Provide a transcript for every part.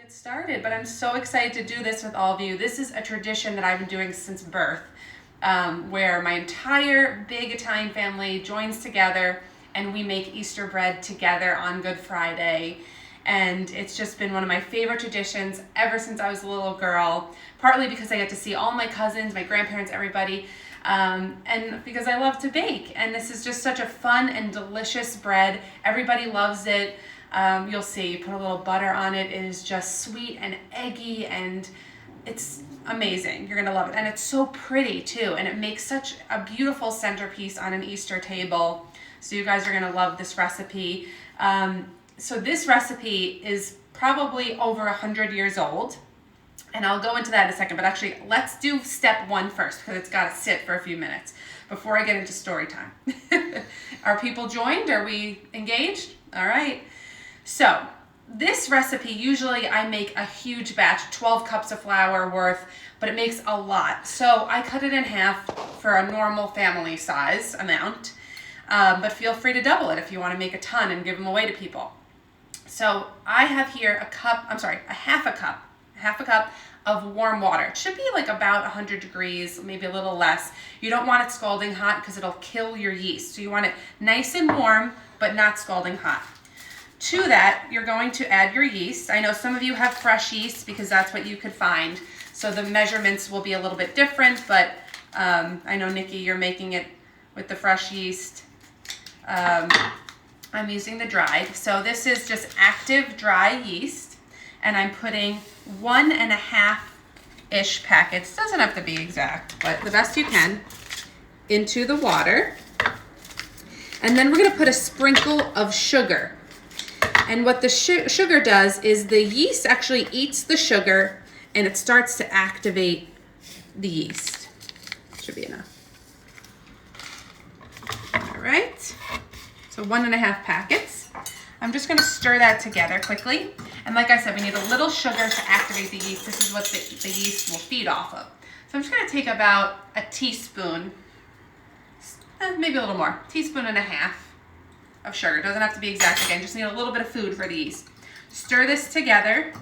get started, but I'm so excited to do this with all of you. This is a tradition that I've been doing since birth, where my entire big Italian family joins together and we make Easter bread together on Good Friday. And it's just been one of my favorite traditions ever since I was a little girl, partly because I get to see all my cousins, my grandparents, everybody, and because I love to bake. And this is just such a fun and delicious bread. Everybody loves it. You'll see, you put a little butter on it. It is just sweet and eggy, and it's amazing. You're gonna love it. And it's so pretty too, and it makes such a beautiful centerpiece on an Easter table. So you guys are gonna love this recipe. So this recipe is probably over 100 years old, and I'll go into that in a second, but actually let's do step one first, because it's gotta sit for a few minutes before I get into story time. Are people joined? Are we engaged? All right. So this recipe, usually I make a huge batch, 12 cups of flour worth, but it makes a lot. So I cut it in half for a normal family size amount, but feel free to double it if you want to make a ton and give them away to people. So I have here a half a cup of warm water. It should be like about 100 degrees, maybe a little less. You don't want it scalding hot because it'll kill your yeast. So you want it nice and warm, but not scalding hot. To that, you're going to add your yeast. I know some of you have fresh yeast because that's what you could find. So the measurements will be a little bit different, but I know, Nikki, you're making it with the fresh yeast. I'm using the dried. So this is just active dry yeast, and I'm putting 1.5-ish packets, doesn't have to be exact, but the best you can, into the water. And then we're gonna put a sprinkle of sugar. And what the sugar does is the yeast actually eats the sugar and it starts to activate the yeast. Should be enough. All right, so 1.5 packets. I'm just gonna stir that together quickly. And like I said, we need a little sugar to activate the yeast. This is what the yeast will feed off of. So I'm just gonna take about a teaspoon, maybe a little more, 1.5 teaspoons of sugar. It doesn't have to be exact again, just need a little bit of food for the yeast. Stir this together,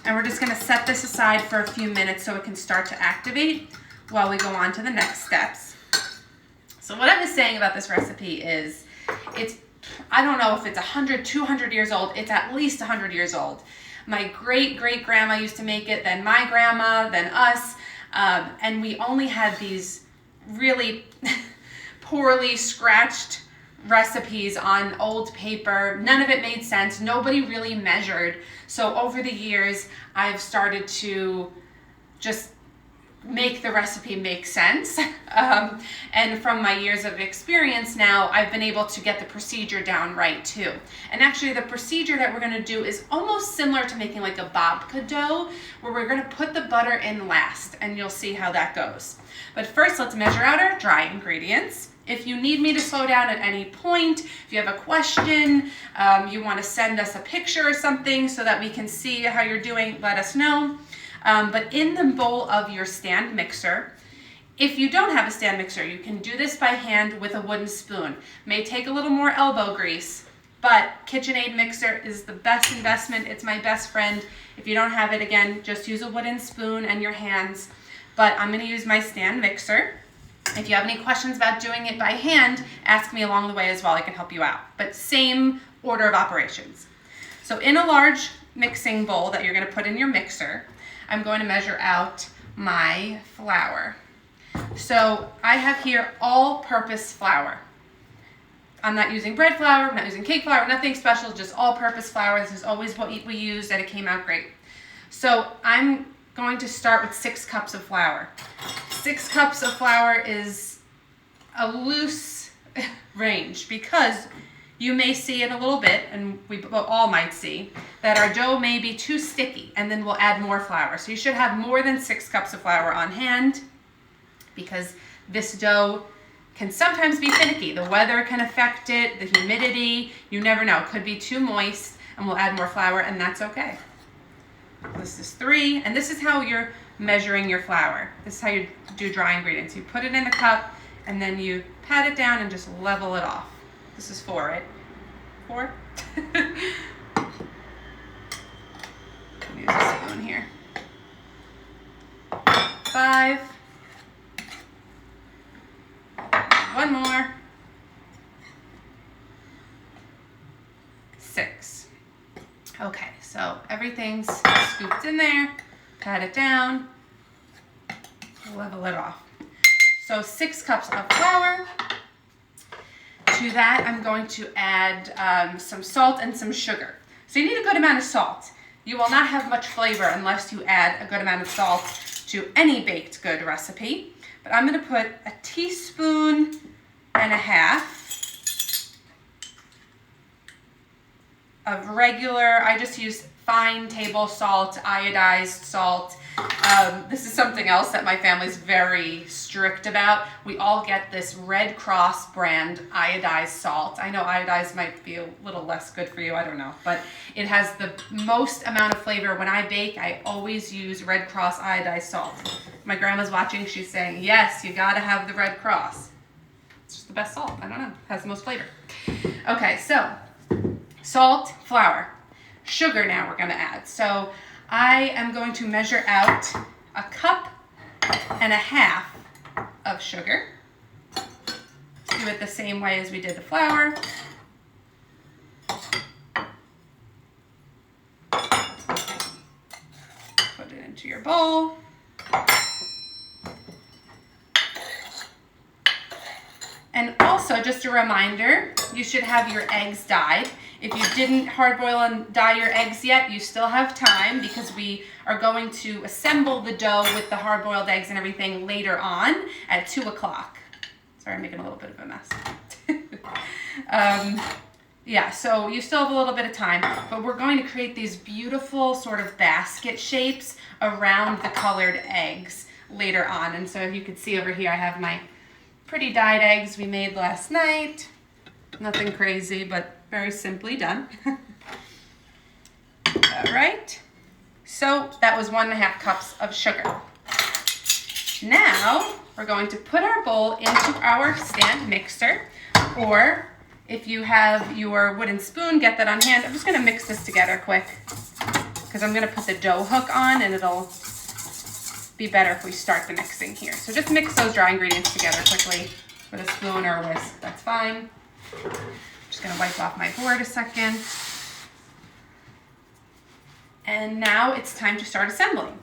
and we're just gonna set this aside for a few minutes so it can start to activate while we go on to the next steps. So what I was saying about this recipe is, I don't know if it's 100, 200 years old, it's at least 100 years old. My great-great-grandma used to make it, then my grandma, then us, and we only had these really poorly scratched recipes on old paper. None of it made sense. Nobody really measured. So over the years, I've started to just make the recipe make sense. And from my years of experience now, I've been able to get the procedure down right too. And actually the procedure that we're gonna do is almost similar to making like a babka dough, where we're gonna put the butter in last, and you'll see how that goes. But first, let's measure out our dry ingredients. If you need me to slow down at any point, if you have a question, you want to send us a picture or something so that we can see how you're doing, let us know. But in the bowl of your stand mixer, if you don't have a stand mixer, you can do this by hand with a wooden spoon. May take a little more elbow grease, but KitchenAid mixer is the best investment. It's my best friend. If you don't have it, again, just use a wooden spoon and your hands. But I'm going to use my stand mixer. If you have any questions about doing it by hand, ask me along the way as well. I can help you out. But same order of operations. So in a large mixing bowl that you're going to put in your mixer, I'm going to measure out my flour. So I have here all-purpose flour. I'm not using bread flour, I'm not using cake flour, nothing special, just all-purpose flour. This is always what we used, and it came out great. So I'm going to start with 6 cups of flour. 6 cups of flour is a loose range because you may see in a little bit, and we all might see, that our dough may be too sticky, and then we'll add more flour. So you should have more than 6 cups of flour on hand, because this dough can sometimes be finicky. The weather can affect it, the humidity, you never know. It could be too moist, and we'll add more flour, and that's okay. This is 3, and this is how you're measuring your flour. This is how you do dry ingredients. You put it in the cup, and then you pat it down and just level it off. This is 4, right? 4? Give me use a spoon here. 5. One more. 6. Okay, so everything's scooped in there. Pat it down. Level it off. So 6 cups of flour. To that, I'm going to add some salt and some sugar. So you need a good amount of salt. You will not have much flavor unless you add a good amount of salt to any baked good recipe. But I'm going to put a teaspoon and a half of regular, I just use fine table salt, iodized salt. This is something else that my family's very strict about. We all get this Red Cross brand iodized salt. I know iodized might be a little less good for you, I don't know, but it has the most amount of flavor. When I bake, I always use Red Cross iodized salt. My grandma's watching, she's saying, yes, you gotta have the Red Cross. It's just the best salt, I don't know, it has the most flavor. Okay, so salt, flour, sugar now we're gonna add. So I am going to measure out a cup and a half of sugar. Do it the same way as we did the flour. Put it into your bowl. And also, just a reminder, you should have your eggs dyed. If you didn't hard boil and dye your eggs yet, you still have time because we are going to assemble the dough with the hard boiled eggs and everything later on at 2 o'clock. Sorry, I'm making a little bit of a mess. Yeah, so you still have a little bit of time, but we're going to create these beautiful sort of basket shapes around the colored eggs later on. And so you can see over here, I have my pretty dyed eggs we made last night. Nothing crazy, but very simply done. All right, so that was 1.5 cups of sugar. Now we're going to put our bowl into our stand mixer, or if you have your wooden spoon, get that on hand. I'm just gonna mix this together quick because I'm gonna put the dough hook on and it'll be better if we start the mixing here. So just mix those dry ingredients together quickly with a spoon or a whisk, that's fine. Just gonna wipe off my board a second. And now it's time to start assembling.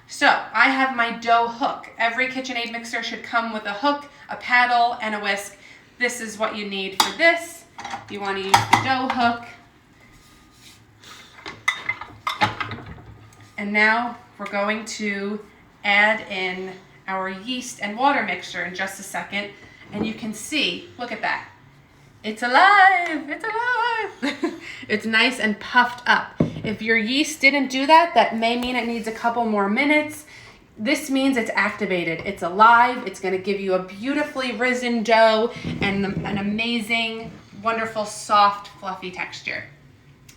So I have my dough hook. Every KitchenAid mixer should come with a hook, a paddle, and a whisk. This is what you need for this. You wanna use the dough hook. And now we're going to add in our yeast and water mixture in just a second. And you can see, look at that. It's alive, it's alive. It's nice and puffed up. If your yeast didn't do that, that may mean it needs a couple more minutes. This means it's activated, it's alive, it's gonna give you a beautifully risen dough and an amazing, wonderful, soft, fluffy texture.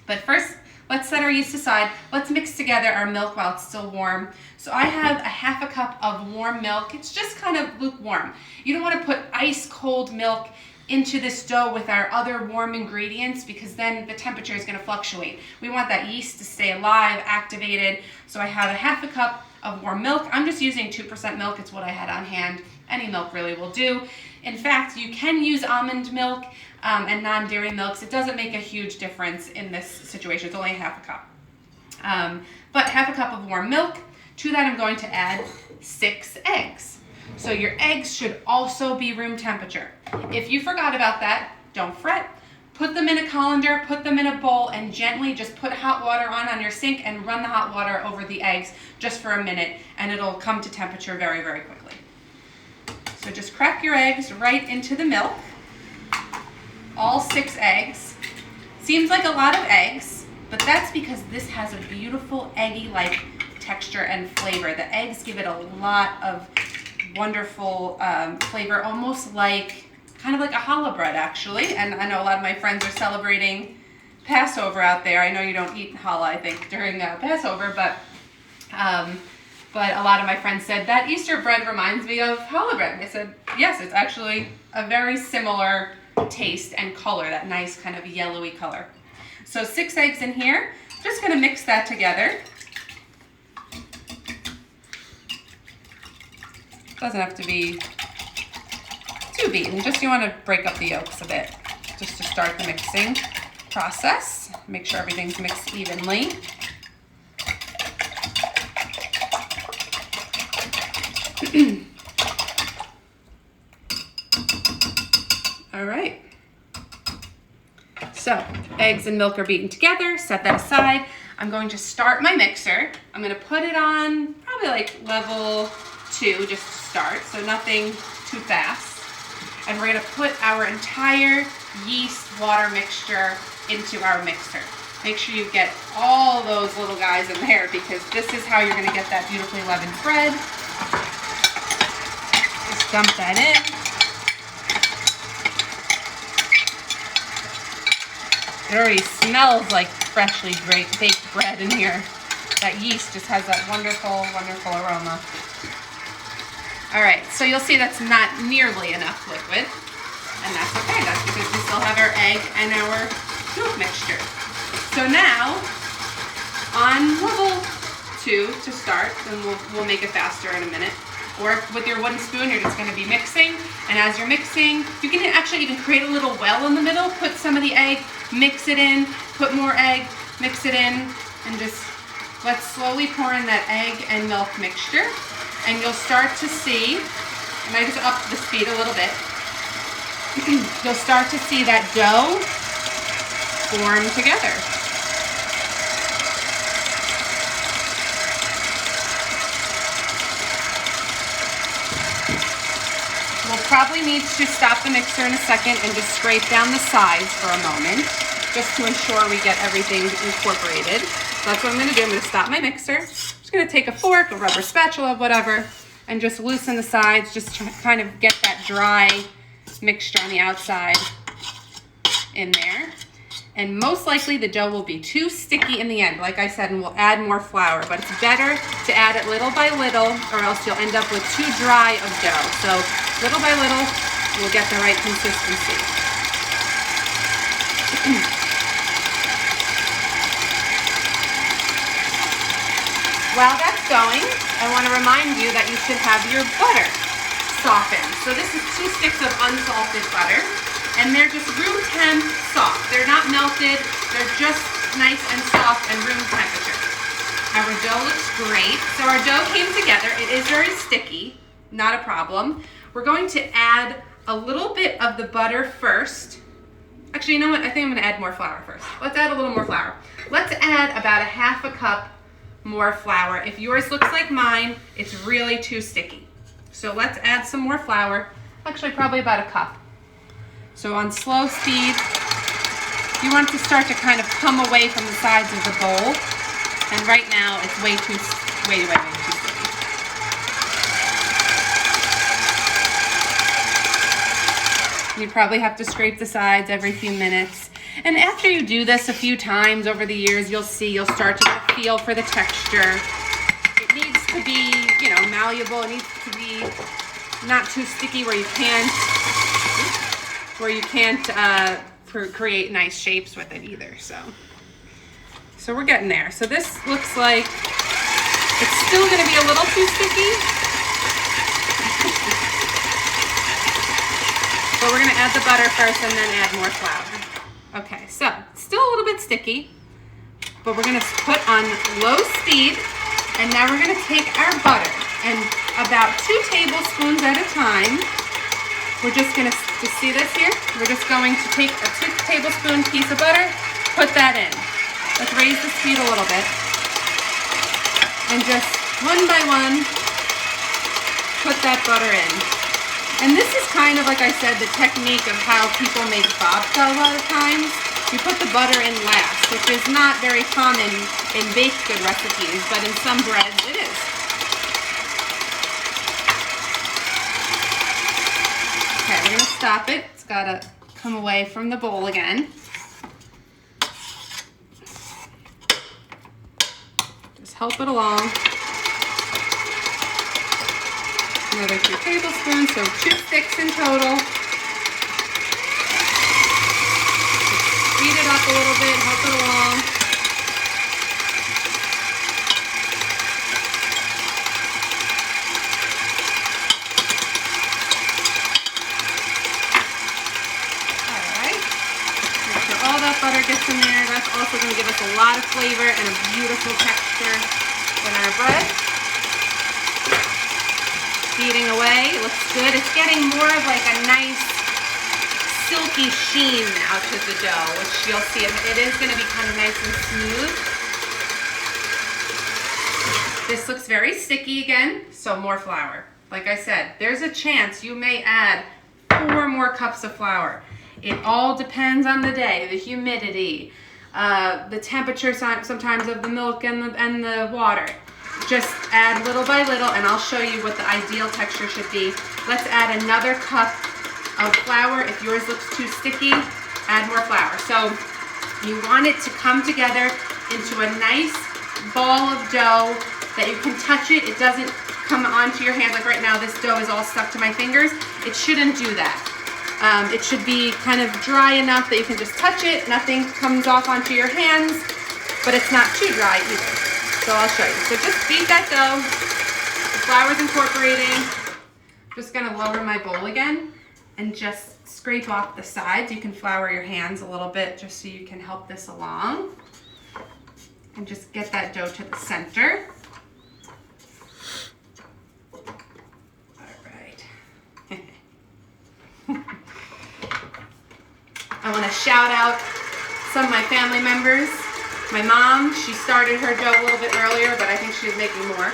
But first, let's set our yeast aside. Let's mix together our milk while it's still warm. So I have 1/2 cup of warm milk. It's just kind of lukewarm. You don't wanna put ice cold milk into this dough with our other warm ingredients because then the temperature is going to fluctuate. We want that yeast to stay alive, activated. So I have 1/2 cup of warm milk. I'm just using 2% milk. It's what I had on hand. Any milk really will do. In fact, you can use almond milk and non-dairy milks. It doesn't make a huge difference in this situation. It's only 1/2 cup. But 1/2 cup of warm milk. To that, I'm going to add 6 eggs. So your eggs should also be room temperature. If you forgot about that, don't fret. Put them in a colander, put them in a bowl, and gently just put hot water on your sink and run the hot water over the eggs just for a minute, and it'll come to temperature very, very quickly. So just crack your eggs right into the milk. All 6 eggs. Seems like a lot of eggs, but that's because this has a beautiful eggy-like texture and flavor. The eggs give it a lot of wonderful flavor, almost like, kind of like a challah bread actually. And I know a lot of my friends are celebrating Passover out there. I know you don't eat challah, I think, during Passover, but a lot of my friends said that Easter bread reminds me of challah bread. I said, yes, it's actually a very similar taste and color, that nice kind of yellowy color. So 6 eggs in here. Just gonna mix that together. Doesn't have to be too beaten. Just you want to break up the yolks a bit just to start the mixing process. Make sure everything's mixed evenly. All right. So eggs and milk are beaten together. Set that aside. I'm going to start my mixer. I'm going to put it on probably like level 2 just to start, so nothing too fast. And we're going to put our entire yeast water mixture into our mixer. Make sure you get all those little guys in there because this is how you're going to get that beautifully leavened bread. Just dump that in. It already smells like freshly baked bread in here. That yeast just has that wonderful, wonderful aroma. All right, so you'll see that's not nearly enough liquid, and that's okay. That's because we still have our egg and our milk mixture. So now, on level 2 to start, and we'll make it faster in a minute. Or with your wooden spoon, you're just going to be mixing, and as you're mixing, you can actually even create a little well in the middle. Put some of the egg, mix it in, put more egg, mix it in, and just let's slowly pour in that egg and milk mixture. And you'll start to see, and I just upped the speed a little bit, you'll start to see that dough form together. We'll probably need to stop the mixer in a second and just scrape down the sides for a moment, just to ensure we get everything incorporated. So that's what I'm going to do. I'm going to stop my mixer. I'm just going to take a fork, a rubber spatula, whatever, and just loosen the sides, just to kind of get that dry mixture on the outside in there. And most likely the dough will be too sticky in the end, like I said, and we'll add more flour. But it's better to add it little by little, or else you'll end up with too dry of dough. So little by little, we'll get the right consistency. While that's going, I want to remind you that you should have your butter softened. So this is 2 sticks of unsalted butter, and they're just room temp soft. They're not melted, they're just nice and soft and room temperature. Our dough looks great. So our dough came together. It is very sticky, not a problem. We're going to add a little bit of the butter first. Actually, you know what? I think I'm going to add more flour first. Let's add a little more flour. Let's add about a 1/2 cup more flour. If yours looks like mine, it's really too sticky. So let's add some more flour. Actually, probably about a cup. So on slow speed, you want it to start to kind of come away from the sides of the bowl. And right now, it's way too sticky. You probably have to scrape the sides every few minutes. And after you do this a few times over the years, you'll start to get a feel for the texture. It needs to be, malleable. It needs to be not too sticky where you can't create nice shapes with it either. So we're getting there. So this looks like it's still going to be a little too sticky. But we're going to add the butter first and then add more flour. Okay, so still a little bit sticky, but we're going to put on low speed, and now we're going to take our butter, and about 2 tablespoons at a time, we're just going to see this here? We're just going to take a 2 tablespoon piece of butter, put that in. Let's raise the speed a little bit, and just one by one, put that butter in. And this is kind of, like I said, the technique of how people make babka a lot of times. You put the butter in last, which is not very common in baked good recipes, but in some breads it is. Okay, we're going to stop it. It's got to come away from the bowl again. Just help it along. Another 2 tablespoons, so 2 sticks in total. Speed it up a little bit, help it along. nut butter gets in there. That's also going to give us a lot of flavor and a beautiful texture in our bread. Beating away, it looks good. It's getting more of like a nice silky sheen now to the dough, which you'll see it is going to be kind of nice and smooth. This looks very sticky again, so more flour. Like I said, there's a chance you may add 4 more cups of flour. It all depends on the day, the humidity, the temperature sometimes of the milk and the water. Just add little by little, and I'll show you what the ideal texture should be. Let's add another cup of flour. If yours looks too sticky, add more flour. So you want it to come together into a nice ball of dough that you can touch it. It doesn't come onto your hands. Like right now, this dough is all stuck to my fingers. It shouldn't do that. It should be kind of dry enough that you can just touch it. Nothing comes off onto your hands, but it's not too dry either. So I'll show you. So just beat that dough. The flour's incorporating. I'm just gonna lower my bowl again and just scrape off the sides. You can flour your hands a little bit just so you can help this along. And just get that dough to the center. I want to shout out some of my family members. My mom, she started her dough a little bit earlier, but I think she's making more.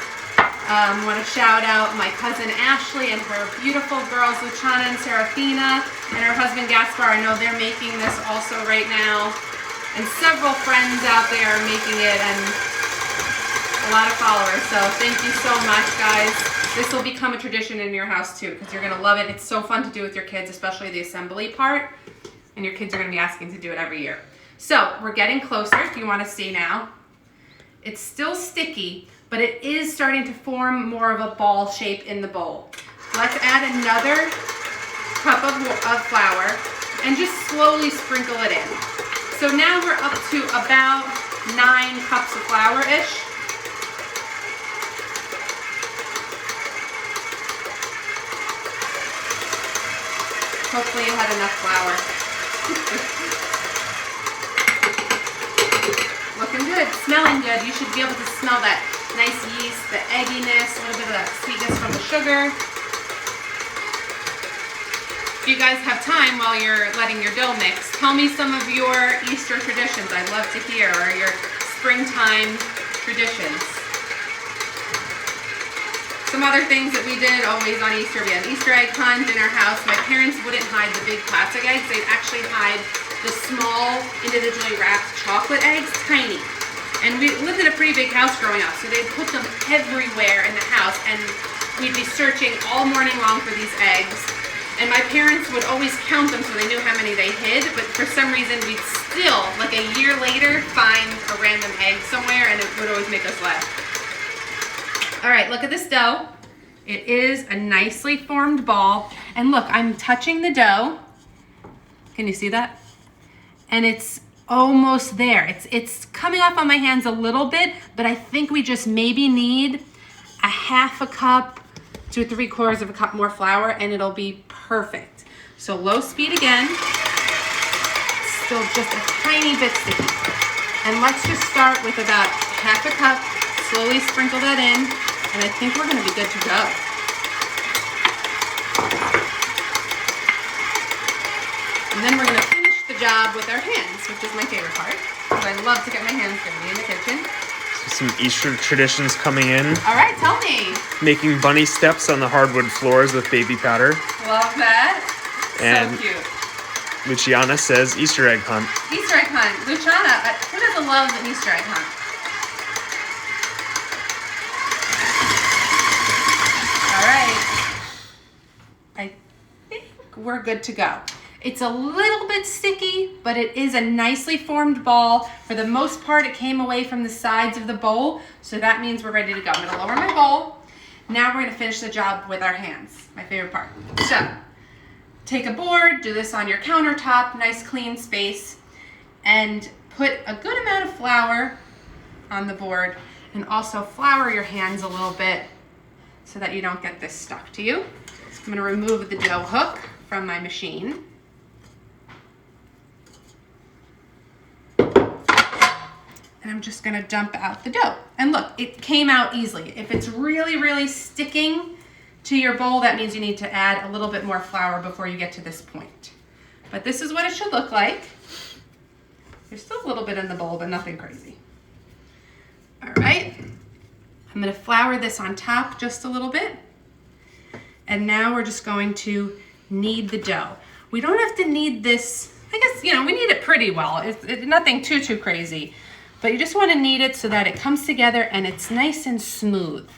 I want to shout out my cousin Ashley and her beautiful girls, Luciana and Serafina, and her husband Gaspar. I know they're making this also right now. And several friends out there are making it, and a lot of followers. So thank you so much, guys. This will become a tradition in your house too, because you're going to love it. It's so fun to do with your kids, especially the assembly part. And your kids are going to be asking to do it every year. So we're getting closer, if you want to see now. It's still sticky, but it is starting to form more of a ball shape in the bowl. Let's add another cup of flour and just slowly sprinkle it in. So now we're up to about 9 cups of flour-ish. Hopefully you had enough flour. Looking good, smelling good. You should be able to smell that nice yeast, the egginess, a little bit of that sweetness from the sugar. If you guys have time while you're letting your dough mix, tell me some of your Easter traditions. I'd love to hear, or your springtime traditions. Some other things that we did always on Easter, we had an Easter egg hunt in our house. My parents wouldn't hide the big plastic eggs. They'd actually hide the small, individually wrapped chocolate eggs, tiny. And we lived in a pretty big house growing up, so they'd put them everywhere in the house, and we'd be searching all morning long for these eggs. And my parents would always count them so they knew how many they hid, but for some reason we'd still, like a year later, find a random egg somewhere, and it would always make us laugh. All right, look at this dough. It is a nicely formed ball. And look, I'm touching the dough. Can you see that? And it's almost there. It's coming off on my hands a little bit, but I think we just maybe need a 1/2 cup to 3/4 of a cup more flour, and it'll be perfect. So low speed again. Still just a tiny bit sticky. And let's just start with about 1/2 cup. Slowly sprinkle that in. And I think we're gonna be good to go. And then we're gonna finish the job with our hands, which is my favorite part, because I love to get my hands dirty in the kitchen. So some Easter traditions coming in. All right, tell me. Making bunny steps on the hardwood floors with baby powder. Love that. And so cute. Luciana says Easter egg hunt. Easter egg hunt. Luciana, who doesn't love an Easter egg hunt? All right, I think we're good to go. It's a little bit sticky, but it is a nicely formed ball. For the most part, it came away from the sides of the bowl, so that means we're ready to go. I'm gonna lower my bowl. Now we're gonna finish the job with our hands, my favorite part. So, take a board, do this on your countertop, nice clean space, and put a good amount of flour on the board, and also flour your hands a little bit so that you don't get this stuck to you. I'm gonna remove the dough hook from my machine. And I'm just gonna dump out the dough. And look, it came out easily. If it's really, really sticking to your bowl, that means you need to add a little bit more flour before you get to this point. But this is what it should look like. There's still a little bit in the bowl, but nothing crazy. All right, I'm gonna flour this on top just a little bit. And now we're just going to knead the dough. We don't have to knead this, I guess, you know, we knead it pretty well. It's nothing too crazy. But you just want to knead it so that it comes together and it's nice and smooth.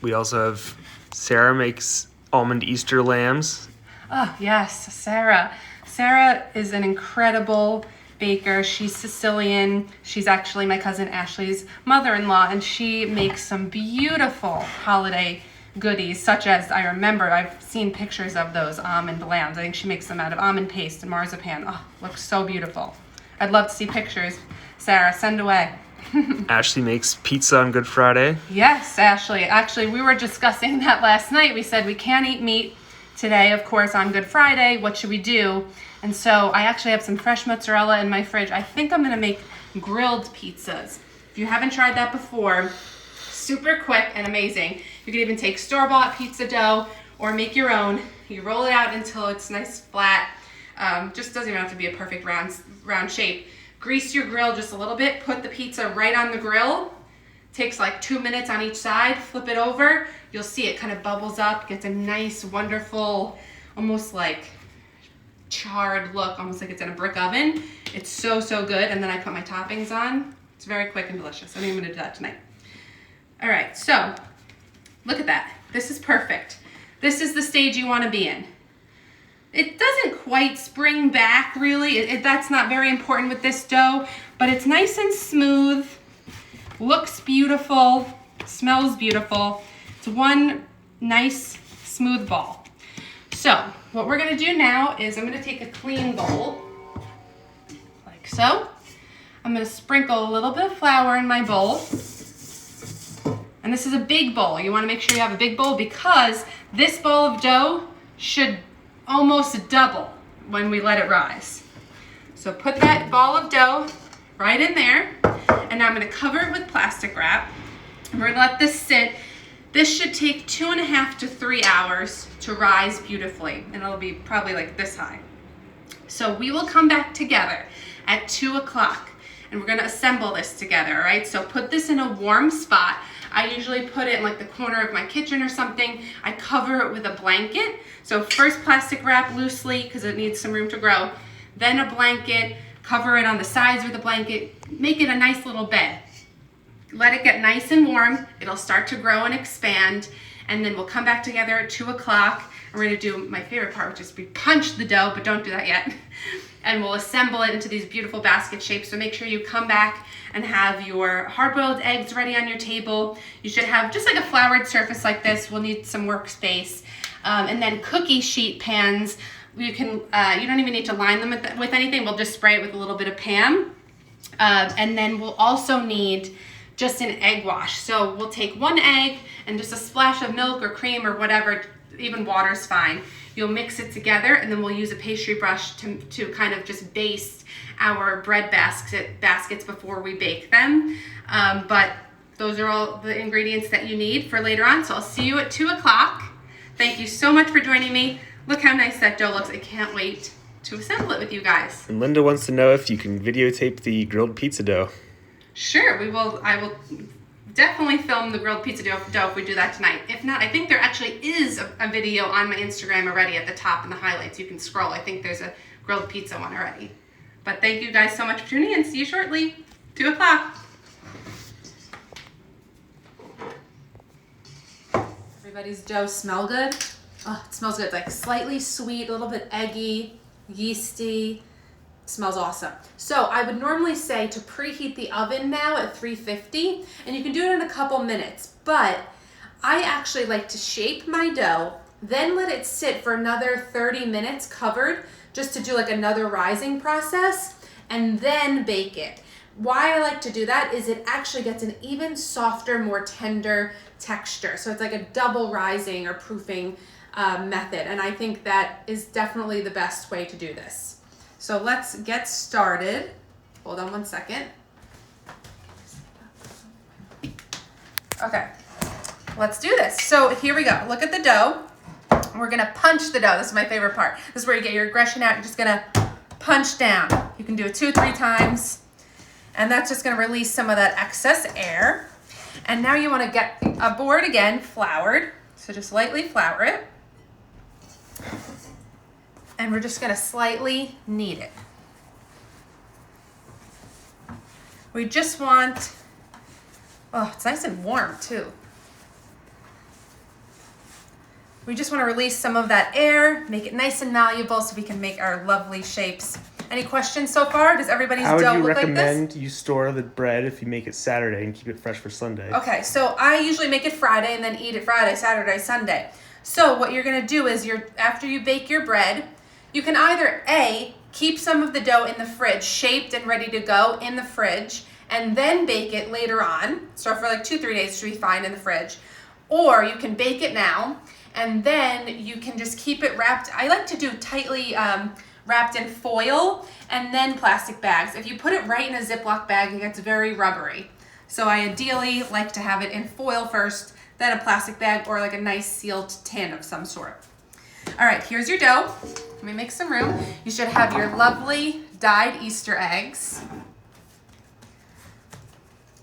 We also have Sarah makes almond Easter lambs. Oh, yes, Sarah. Sarah is an incredible baker. She's Sicilian. She's actually my cousin Ashley's mother-in-law, and she makes some beautiful holiday goodies, such as, I remember, I've seen pictures of those almond lambs. I think she makes them out of almond paste and marzipan. Oh, looks so beautiful. I'd love to see pictures. Sarah, send away. Ashley makes pizza on Good Friday. Yes, Ashley. Actually, we were discussing that last night. We said we can't eat meat today, of course, on Good Friday. What should we do? And so I actually have some fresh mozzarella in my fridge. I think I'm gonna make grilled pizzas. If you haven't tried that before, super quick and amazing. You can even take store-bought pizza dough or make your own. You roll it out until it's nice flat. Just doesn't even have to be a perfect round shape. Grease your grill just a little bit. Put the pizza right on the grill. Takes like 2 minutes on each side. Flip it over. You'll see it kind of bubbles up. Gets a nice, wonderful, almost like charred look, almost like it's in a brick oven. It's so good. And then I put my toppings on. It's very quick and delicious. I think I'm gonna do that tonight. All right, so look at that. This is perfect. This is the stage you want to be in. It doesn't quite spring back, really. That's not very important with this dough, but it's nice and smooth, looks beautiful, smells beautiful. It's one nice, smooth ball. So what we're gonna do now is I'm gonna take a clean bowl, like so. I'm gonna sprinkle a little bit of flour in my bowl. And this is a big bowl. You wanna make sure you have a big bowl because this bowl of dough should almost double when we let it rise. So put that ball of dough right in there. And now I'm gonna cover it with plastic wrap. And we're gonna let this sit. This should take 2.5 to 3 hours to rise beautifully. And it'll be probably like this high. So we will come back together at 2 o'clock and we're gonna assemble this together, all right? So put this in a warm spot. I usually put it in like the corner of my kitchen or something. I cover it with a blanket. So first plastic wrap loosely because it needs some room to grow. Then a blanket, cover it on the sides with a blanket. Make it a nice little bed. Let it get nice and warm. It'll start to grow and expand. And then we'll come back together at 2 o'clock. And we're gonna do my favorite part, which is we punch the dough, but don't do that yet. And we'll assemble it into these beautiful basket shapes. So make sure you come back and have your hard-boiled eggs ready on your table. You should have just like a floured surface like this. We'll need some workspace. And then cookie sheet pans. You don't even need to line them with anything. We'll just spray it with a little bit of Pam. And then we'll also need just an egg wash. So we'll take 1 egg and just a splash of milk or cream or whatever, even water's fine. You'll mix it together and then we'll use a pastry brush to kind of just baste our bread baskets before we bake them. But those are all the ingredients that you need for later on. So I'll see you at 2 o'clock. Thank you so much for joining me. Look how nice that dough looks. I can't wait to assemble it with you guys. And Linda wants to know if you can videotape the grilled pizza dough. Sure, we will. I will definitely film the grilled pizza dough if we do that tonight. If not, I think there actually is a video on my Instagram already at the top in the highlights. You can scroll. I think there's a grilled pizza one already. But thank you guys so much for tuning in. See you shortly. 2 o'clock. Everybody's dough smell good? Oh, it smells good. It's like slightly sweet, a little bit eggy, yeasty. Smells awesome. So I would normally say to preheat the oven now at 350, and you can do it in a couple minutes, but I actually like to shape my dough, then let it sit for another 30 minutes covered, just to do like another rising process, and then bake it. why I like to do that is it actually gets an even softer, more tender texture. So it's like a double rising or proofing method. And I think that is definitely the best way to do this. So let's get started. Hold on one second. Okay, let's do this. So here we go. Look at the dough. We're gonna punch the dough. This is my favorite part. This is where you get your aggression out. You're just gonna punch down. You can do it 2-3 times. And that's just gonna release some of that excess air. And now you wanna get a board again, floured. So just lightly flour it. And we're just gonna slightly knead it. We just want, oh, it's nice and warm too. We just want to release some of that air, make it nice and malleable so we can make our lovely shapes. Any questions so far? Does everybody's dough look like this? How would you recommend you store the bread if you make it Saturday and keep it fresh for Sunday? Okay, so I usually make it Friday and then eat it Friday, Saturday, Sunday. So what you're going to do is after you bake your bread, you can either A, keep some of the dough in the fridge, shaped and ready to go in the fridge, and then bake it later on. So for like 2-3 days, it should be fine in the fridge. Or you can bake it now, and then you can just keep it wrapped. I like to do tightly wrapped in foil and then plastic bags. If you put it right in a Ziploc bag, it gets very rubbery. So I ideally like to have it in foil first, then a plastic bag or like a nice sealed tin of some sort. All right, here's your dough. Let me make some room. You should have your lovely dyed Easter eggs.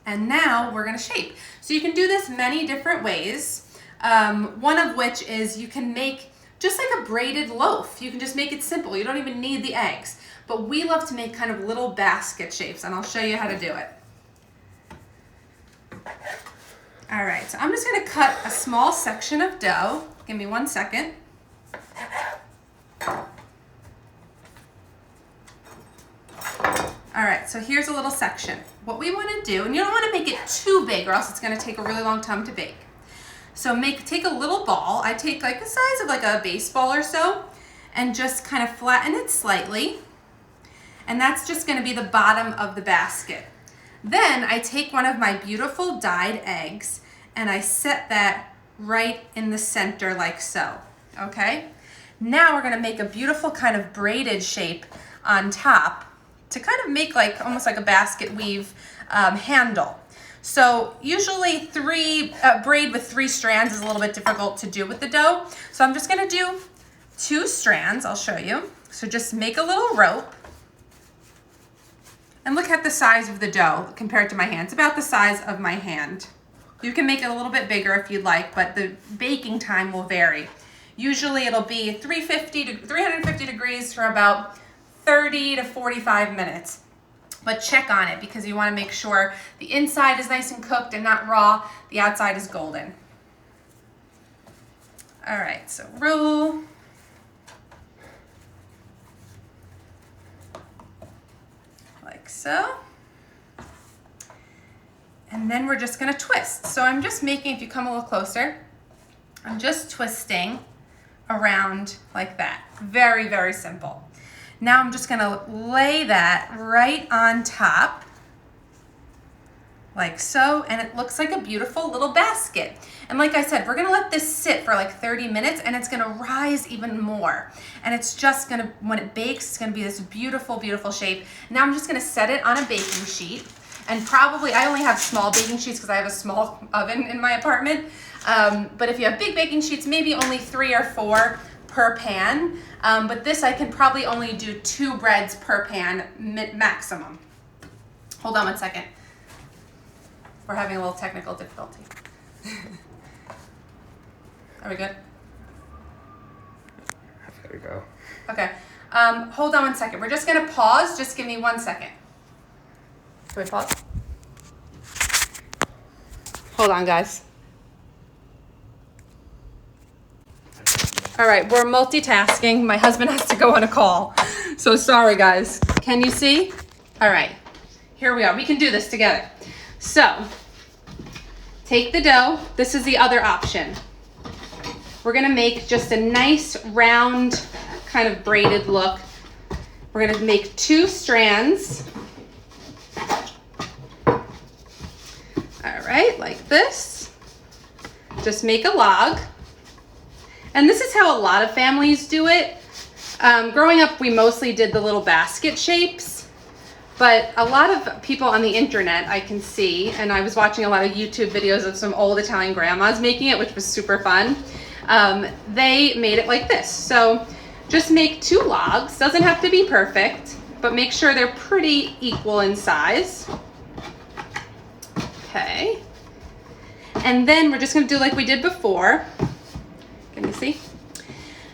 And now we're gonna shape. So you can do this many different ways. One of which is you can make just like a braided loaf. You can just make it simple. You don't even need the eggs. But we love to make kind of little basket shapes, and I'll show you how to do it. All right, so I'm just gonna cut a small section of dough. Give me 1 second. All right, so here's a little section. What we wanna do, and you don't wanna make it too big or else it's gonna take a really long time to bake. So take a little ball. I take like the size of like a baseball or so and just kind of flatten it slightly. And that's just gonna be the bottom of the basket. Then I take one of my beautiful dyed eggs and I set that right in the center like so, okay? Now we're gonna make a beautiful kind of braided shape on top to kind of make like almost like a basket weave handle. So usually braid with 3 strands is a little bit difficult to do with the dough. So I'm just gonna do 2 strands, I'll show you. So just make a little rope. And look at the size of the dough compared to my hand. It's about the size of my hand. You can make it a little bit bigger if you'd like, but the baking time will vary. Usually it'll be 350 degrees for about 30 to 45 minutes. But check on it because you want to make sure the inside is nice and cooked and not raw. The outside is golden. All right, so roll. Like so. And then we're just gonna twist. So I'm just making, if you come a little closer, I'm just twisting around like that. Very, very simple. Now I'm just gonna lay that right on top, like so, and it looks like a beautiful little basket. And like I said, we're gonna let this sit for like 30 minutes and it's gonna rise even more. And it's just gonna, when it bakes, it's gonna be this beautiful, beautiful shape. Now I'm just gonna set it on a baking sheet. And probably, I only have small baking sheets because I have a small oven in my apartment. But if you have big baking sheets, maybe only 3 or 4 per pan. But this I can probably only do 2 breads per pan maximum. Hold on 1 second. We're having a little technical difficulty. Are we good? There we go. Okay. Hold on 1 second. We're just gonna pause. Just give me 1 second. Can we pause? Hold on, guys. All right, we're multitasking. My husband has to go on a call. So sorry, guys. Can you see? All right, here we are. We can do this together. So take the dough. This is the other option. We're gonna make just a nice round kind of braided look. We're gonna make 2 strands right, like this. Just make a log. And this is how a lot of families do it. Growing up, we mostly did the little basket shapes, but a lot of people on the internet I can see, and I was watching a lot of YouTube videos of some old Italian grandmas making it, which was super fun. They made it like this. So just make 2 logs, doesn't have to be perfect, but make sure they're pretty equal in size. Okay. And then we're just gonna do like we did before. Can you see?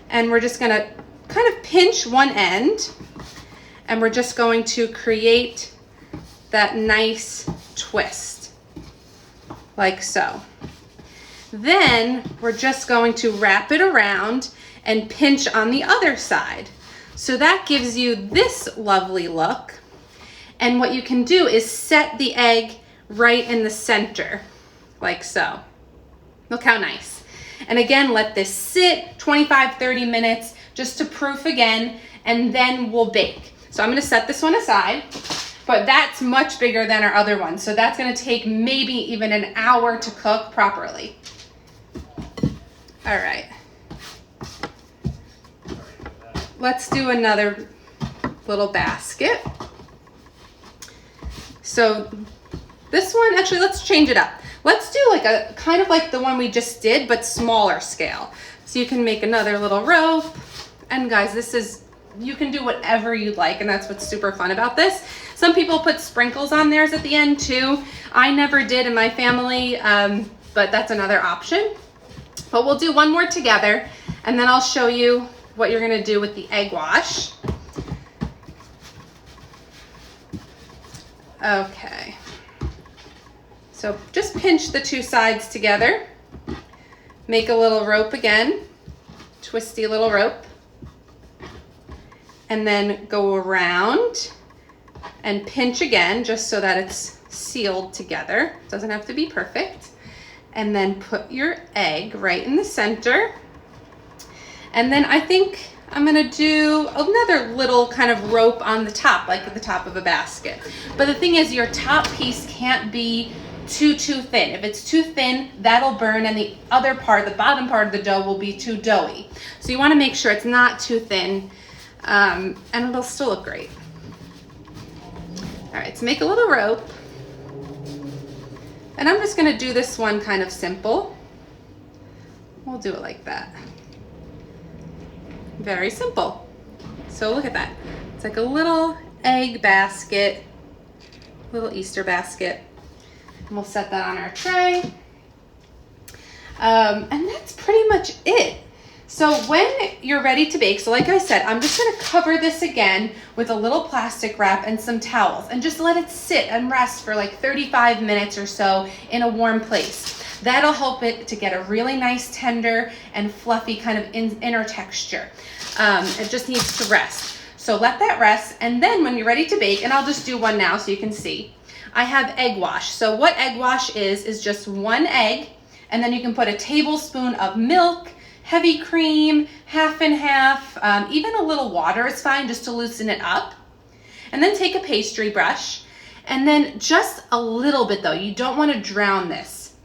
And we're just gonna kind of pinch one end, and we're just going to create that nice twist, like so. Then we're just going to wrap it around and pinch on the other side. So that gives you this lovely look. And what you can do is set the egg right in the center, like so. Look how nice. And again, let this sit 25-30 minutes just to proof again, and then we'll bake. So I'm gonna set this one aside, but that's much bigger than our other one. So that's gonna take maybe even an hour to cook properly. All right. Let's do another little basket. So this one, actually, let's change it up. Let's do like a kind of like the one we just did, but smaller scale. So you can make another little rope. And guys, this is, you can do whatever you like, and that's what's super fun about this. Some people put sprinkles on theirs at the end too. I never did in my family, but that's another option. But we'll do one more together, and then I'll show you what you're gonna do with the egg wash. Okay. So just pinch the 2 sides together. Make a little rope again, twisty little rope. And then go around and pinch again, just so that it's sealed together. Doesn't have to be perfect. And then put your egg right in the center. And then I think I'm gonna do another little kind of rope on the top, like at the top of a basket. But the thing is, your top piece can't be too thin. If it's too thin, that'll burn, and the other part, the bottom part of the dough, will be too doughy. So you wanna make sure it's not too thin, and it'll still look great. All right, so make a little rope. And I'm just gonna do this one kind of simple. We'll do it like that. Very simple. So look at that. It's like a little egg basket, little Easter basket. And we'll set that on our tray. And that's pretty much it. So when you're ready to bake, so like I said, I'm just gonna cover this again with a little plastic wrap and some towels, and just let it sit and rest for like 35 minutes or so in a warm place. That'll help it to get a really nice tender and fluffy kind of inner texture. It just needs to rest. So let that rest, and then when you're ready to bake, and I'll just do one now so you can see, I have egg wash. So what egg wash is just 1 egg, and then you can put a tablespoon of milk, heavy cream, half and half, even a little water is fine just to loosen it up. And then take a pastry brush, and then just a little bit though, you don't want to drown this.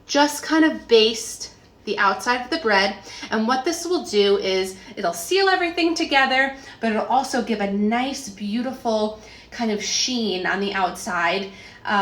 Just kind of baste the outside of the bread, and what this will do is it'll seal everything together, but it'll also give a nice, beautiful kind of sheen on the outside,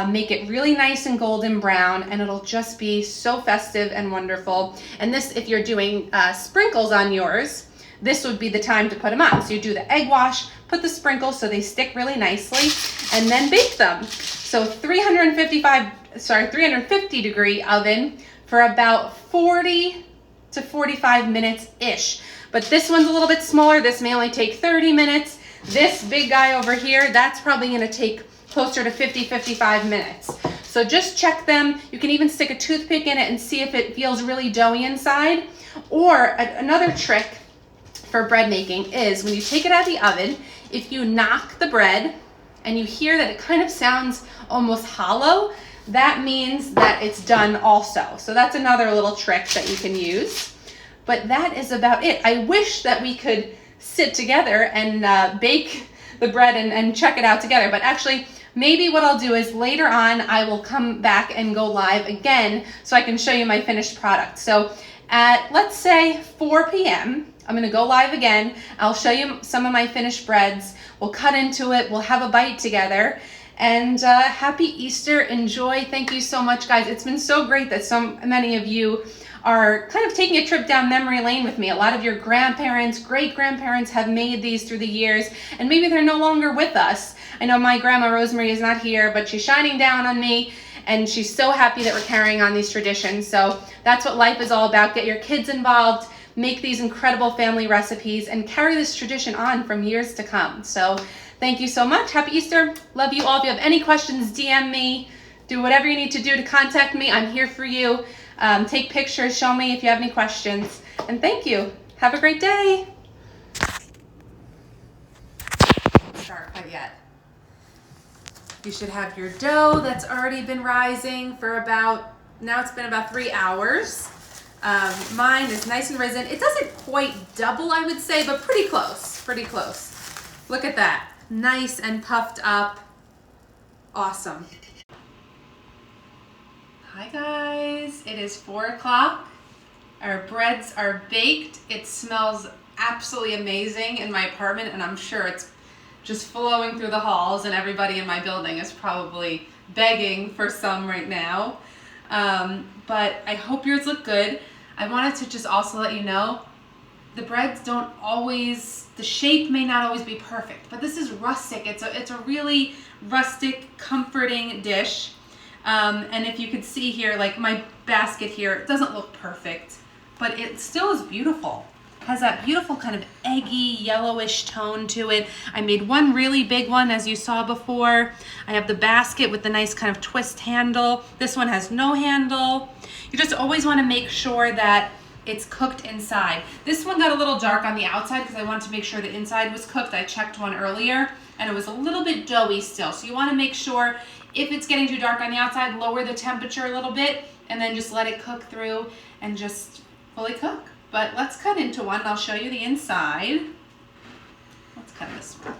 make it really nice and golden brown, and it'll just be so festive and wonderful. And this, if you're doing sprinkles on yours, this would be the time to put them on. So you do the egg wash, put the sprinkles so they stick really nicely, and then bake them. So 350 degree oven for about 40 to 45 minutes-ish. But this one's a little bit smaller. This may only take 30 minutes. This big guy over here, that's probably gonna take closer to 50-55 minutes. So just check them. You can even stick a toothpick in it and see if it feels really doughy inside. Or another trick for bread making is when you take it out of the oven, if you knock the bread and you hear that it kind of sounds almost hollow, that means that it's done also. So that's another little trick that you can use. But that is about it. I wish that we could sit together and bake the bread and check it out together. But actually, maybe what I'll do is later on, I will come back and go live again so I can show you my finished product. So at, let's say 4 p.m., I'm gonna go live again. I'll show you some of my finished breads. We'll cut into it, we'll have a bite together. And happy Easter, enjoy. Thank you so much, guys. It's been so great that so many of you are kind of taking a trip down memory lane with me. A lot of your grandparents, great-grandparents have made these through the years, and maybe they're no longer with us. I know my grandma Rosemary is not here, but she's shining down on me, and she's so happy that we're carrying on these traditions. So that's what life is all about. Get your kids involved, make these incredible family recipes, and carry this tradition on from years to come. So thank you so much. Happy Easter. Love you all. If you have any questions, DM me. Do whatever you need to do to contact me. I'm here for you. Take pictures. Show me if you have any questions. And thank you. Have a great day. Don't start quite yet. You should have your dough that's already been rising for about, now it's been about 3 hours. Mine is nice and risen. It doesn't quite double, I would say, but pretty close, pretty close. Look at that. Nice and puffed up. Awesome. Hi guys, it is 4 o'clock. Our breads are baked. It smells absolutely amazing in my apartment, and I'm sure it's just flowing through the halls, and everybody in my building is probably begging for some right now. But I hope yours look good. I wanted to just also let you know, the breads don't always, the shape may not always be perfect, but this is rustic. It's a really rustic, comforting dish. And if you could see here, like my basket here, it doesn't look perfect, but it still is beautiful. It has that beautiful kind of eggy, yellowish tone to it. I made one really big one, as you saw before. I have the basket with the nice kind of twist handle. This one has no handle. You just always want to make sure that it's cooked inside. This one got a little dark on the outside because I wanted to make sure the inside was cooked. I checked one earlier and it was a little bit doughy still. So you want to make sure if it's getting too dark on the outside, lower the temperature a little bit and then just let it cook through and just fully cook. But let's cut into one. I'll show you the inside. Let's cut this one.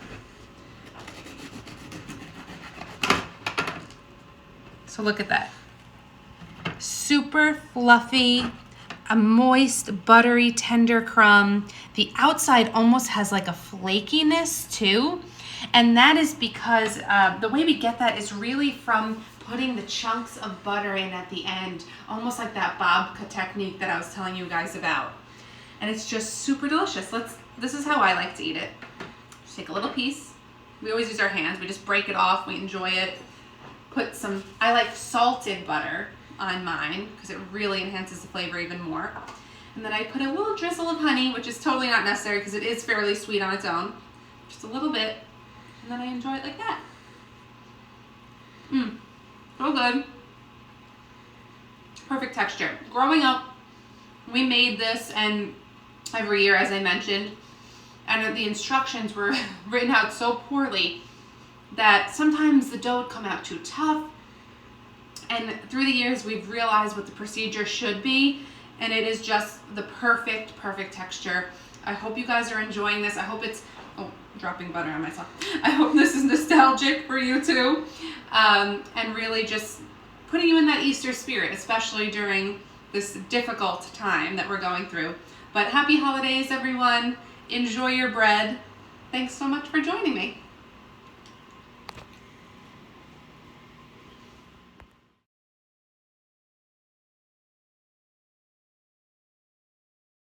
So look at that. Super fluffy, a moist, buttery, tender crumb. The outside almost has like a flakiness too. And that is because the way we get that is really from putting the chunks of butter in at the end, almost like that babka technique that I was telling you guys about. And it's just super delicious. This is how I like to eat it. Just take a little piece. We always use our hands. We just break it off. We enjoy it. Put some, I like salted butter on mine because it really enhances the flavor even more. And then I put a little drizzle of honey, which is totally not necessary because it is fairly sweet on its own. Just a little bit. And then I enjoy it like that. So good. Perfect texture. Growing up, we made this and every year, as I mentioned, and the instructions were written out so poorly that sometimes the dough would come out too tough. And through the years, we've realized what the procedure should be, and it is just the perfect texture. I hope you guys are enjoying this. I hope it's, oh, dropping butter on myself. I hope this is nostalgic for you too, and really just putting you in that Easter spirit, especially during this difficult time that we're going through. But happy holidays, everyone. Enjoy your bread. Thanks so much for joining me.